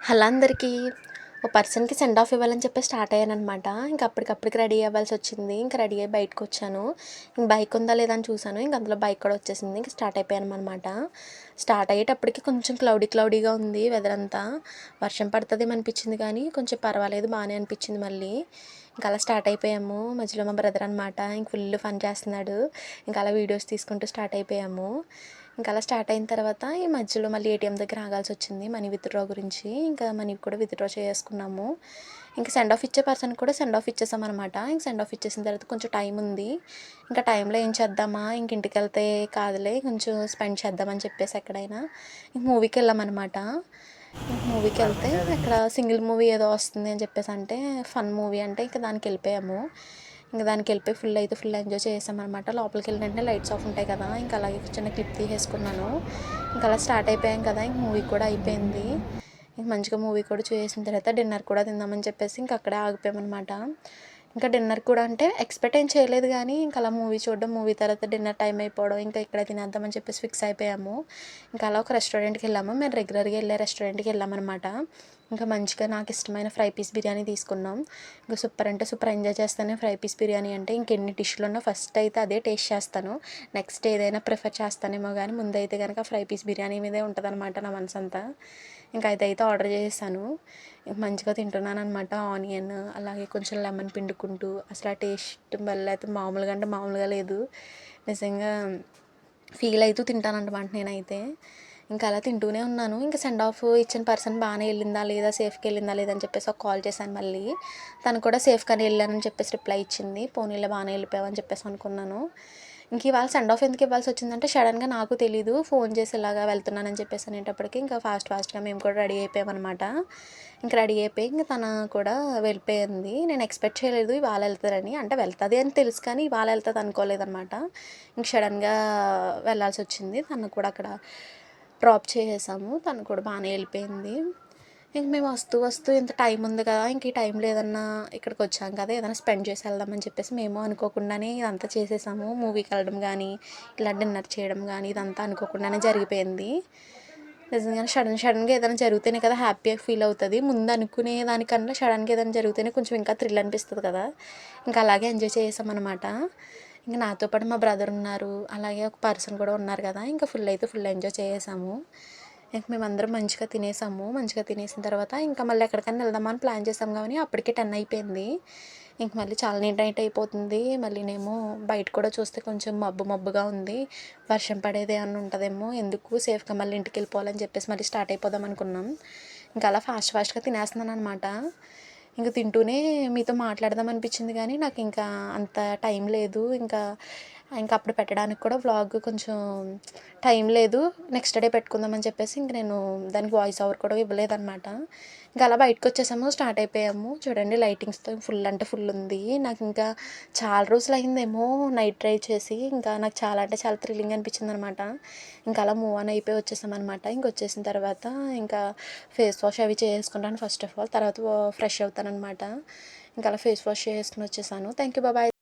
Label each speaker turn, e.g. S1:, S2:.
S1: అలా అందరికీ ఓ పర్సన్‌కి సెండ్ ఆఫ్ ఇవ్వాలని చెప్పి స్టార్ట్ అయ్యాననమాట. ఇంక అప్పటికప్పటికి రెడీ అవ్వాల్సొచ్చింది. ఇంక రెడీ అయ్యి బయటకొచ్చాను. ఇంక బైక్ ఉందా లేదా అని చూసాను. ఇంక అందులో బైక్ కూడా వచ్చేసింది. ఇంక స్టార్ట్ అయిపోయామనమాట. స్టార్ట్ అయ్యేటప్పటికి కొంచెం క్లౌడీగా ఉంది వెదర్ అంతా. వర్షం పడతదేమో అనిపించింది కానీ కొంచెం పర్వాలేదు బానే అనిపించింది మళ్ళీ. ఇంక అలా స్టార్ట్ అయిపోయాము. మధ్యలో మా బ్రదర్ అనమాట. ఇంక ఫుల్ ఫన్ చేస్తున్నాడు. ఇంక అలా వీడియోస్ తీసుకుంటూ స్టార్ట్ అయిపోయాము. ఇంక అలా స్టార్ట్ అయిన తర్వాత ఈ మధ్యలో మళ్ళీ ఏటీఎం దగ్గర ఆగాల్సొచ్చింది మనీ విత్‌డ్రా గురించి. ఇంకా మనీ కూడా విత్‌డ్రా చేసుకున్నాము. ఇంక సెండ్ ఆఫ్ ఇచ్చే పర్సన్‌కి కూడా సెండ్ ఆఫ్ ఇచ్చేసామనమాట. ఇంక సెండ్ ఆఫ్ ఇచ్చేసిన తర్వాత కొంచెం టైం ఉంది. ఇంకా టైంలో ఏం చేద్దామా ఇంక ఇంటికెళ్తే కాదులే కొంచెం స్పెండ్ చేద్దామని చెప్పేసి ఎక్కడైనా ఇంక మూవీకెళ్ళామనమాట. ఇంక మూవీకెళ్తే అక్కడ సింగిల్ మూవీ ఏదో వస్తుంది అని చెప్పేసంటే ఫన్ మూవీ అంటే ఇంక దానికెళ్ళిపోయాము. ఇంక దానికెళ్ళిపోయి ఫుల్ ఎంజాయ్ చేసామనమాట. లోపలికెళ్ళిన వెంటనే లైట్స్ ఆఫ్ ఉంటాయి కదా! ఇంక అలాగే చిన్న క్లిప్ తీసేసుకున్నాను. ఇంక అలా స్టార్ట్ అయిపోయాం కదా! ఇంక మూవీ కూడా అయిపోయింది. ఇంక మంచిగా మూవీ కూడా చూసేసిన తర్వాత డిన్నర్ కూడా తిందామని చెప్పేసి ఇంక అక్కడే ఆగిపోయామనమాట. ఇంకా డిన్నర్ కూడా అంటే ఎక్స్‌పెక్ట్ ఏం చేయలేదు గానీ ఇంక అలా మూవీ చూడడం, మూవీ తర్వాత డిన్నర్ టైం అయిపోవడం, ఇంకా ఇక్కడే తినేద్దామని చెప్పేసి ఫిక్స్ అయిపోయాము. ఇంకా అలా ఒక రెస్టారెంట్‌కెళ్ళాము. మేము రెగ్యులర్‌గా వెళ్ళే రెస్టారెంట్‌కెళ్ళామనమాట. ఇంకా మంచిగా నాకిష్టమైన ఫ్రై పీస్ బిర్యానీ తీసుకున్నాం. ఇంక సూపర్ అంటే సూపర్ ఎంజాయ్ చేస్తాను ఫ్రై పీస్ బిర్యానీ అంటే. ఇంకెన్ని డిష్‌లున్నా ఫస్ట్ అయితే అదే టేస్ట్ చేస్తాను. నెక్స్ట్ ఏదైనా ప్రిఫర్ చేస్తానేమో గానీ ముందైతే గనక ఫ్రై పీస్ బిర్యానీ మీదే ఉంటదనమాట నా మనసంతా. ఇంకా అదైతే ఆర్డర్ చేసేసాను. ఇంక మంచిగా తింటున్నాననమాట. ఆనియన్ అలాగే కొంచెం లెమన్ పిండుకుంటూ అసలు ఆ టేస్ట్ మళ్ళీ అయితే మామూలుగా అంటే మామూలుగా లేదు. నిజంగా ఫీల్ అవుతూ తింటాననమాట నేనైతే. ఇంకా అలా తింటూనే ఉన్నాను. ఇంక సెండ్ ఆఫ్ ఇచ్చిన పర్సన్ బానే వెళ్ళిందా లేదా, సేఫ్‌గా వెళ్ళిందా లేదా అని చెప్పేసి ఒక కాల్ చేశాను మళ్ళీ. తను కూడా సేఫ్‌గానే వెళ్ళానని చెప్పేసి రిప్లై ఇచ్చింది. పోనీలే బానే వెళ్ళిపోయావని చెప్పేసి అనుకున్నాను. ఇంక ఇవాళ సెండ్ ఆఫ్ ఎందుకు ఇవ్వాల్సొచ్చిందంటే సడన్‌గా నాకు తెలీదు. ఫోన్ చేసి ఇలాగా వెళ్తున్నానని చెప్పేసి అనేటప్పటికి ఇంకా ఫాస్ట్‌గా మేము కూడా రెడీ అయిపోయామనమాట. ఇంక రెడీ అయిపోయి ఇంక తను కూడా వెళ్ళిపోయింది. నేను ఎక్స్‌పెక్ట్ చేయలేదు ఇవాళ వెళ్తదని. అంటే వెళ్తది అని తెలుసు కానీ ఇవాళ వెళ్తది అనుకోలేదనమాట. ఇంక సడన్‌గా వెళ్ళాల్సొచ్చింది. తను కూడా అక్కడ డ్రాప్ చేసేసాము. తను కూడా బానే వెళ్ళిపోయింది. ఇంక మేము వస్తూ ఇంత టైం ఉంది కదా! ఇంక ఈ టైంలో ఏదన్నా ఇక్కడికొచ్చాం కదా! ఏదైనా స్పెండ్ చేసి వెళ్దామని చెప్పేసి మేము అనుకోకుండానే ఇదంతా చేసేసాము. మూవీకెళ్ళడం గానీ, ఇలా డిన్నర్ చేయడం గానీ ఇదంతా అనుకోకుండానే జరిగిపోయింది. నిజంగానే సడన్‌గా ఏదైనా జరిగితేనే కదా హ్యాపీగా ఫీల్ అవుతది. ముందు అనుకునే దానికన్నా సడన్‌గా ఏదైనా జరిగితేనే కొంచెం ఇంకా థ్రిల్ అనిపిస్తది కదా! ఇంకా అలాగే ఎంజాయ్ చేసామనమాట. ఇంక నాతో పాటు మా బ్రదర్ ఉన్నారు. అలాగే ఒక పర్సన్ కూడా ఉన్నారు కదా! ఇంకా ఫుల్ ఎంజాయ్ చేసేసాము. ఇంక మేమందరం మంచిగా తినేసాము. మంచిగా తినేసిన తర్వాత ఇంకా మళ్ళీ ఎక్కడికైనా వెళ్దామా అని ప్లాన్ చేసాం గానీ అప్పటికే 10 అయిపోయింది. ఇంక మళ్ళీ చాలా నైట్ అయిపోతుంది. మళ్ళీనేమో బయట కూడా చూస్తే కొంచెం మబ్బుగా ఉంది. వర్షం పడేది ఏమన్నా ఉంటదేమో ఎందుకు సేఫ్‌గా మళ్ళీ ఇంటికెళ్ళిపోవాలని చెప్పేసి మళ్ళీ స్టార్ట్ అయిపోదాం అనుకున్నాం. ఇంకా అలా ఫాస్ట్‌గా తినేస్తున్నాననమాట. ఇంక తింటూనే మీతో మాట్లాడదాం అనిపించింది కానీ నాకింకా అంత టైం లేదు. ఇంకా అప్పుడు పెట్టడానికి కూడా వ్లాగ్ కొంచెం టైం లేదు. నెక్స్ట్ డే పెట్టుకుందామని చెప్పేసి ఇంక నేను దానికి వాయిస్ ఓవర్ కూడా ఇవ్వలేదనమాట. ఇంక అలా బయటకొచ్చేసాము. స్టార్ట్ అయిపోయాము. చూడండి లైటింగ్స్‌తో ఫుల్ అంటే ఫుల్ ఉంది. నాకింకా చాలా రోజులయిందేమో నైట్ డ్రైవ్ చేసి. ఇంకా నాకు చాలా అంటే చాలా థ్రిల్లింగ్ అనిపించిందనమాట. ఇంకా అలా మూవ్ ఆన్ అయిపోయి వచ్చేసామనమాట. ఇంకొచ్చేసిన తర్వాత ఇంకా ఫేస్ వాష్ అవి చేసుకుంటాను ఫస్ట్ ఆఫ్ ఆల్. తర్వాత ఫ్రెష్ అవుతాననమాట. ఇంకా అలా ఫేస్ వాష్ చేసుకొని వచ్చేసాను. Thank you. బాయ్.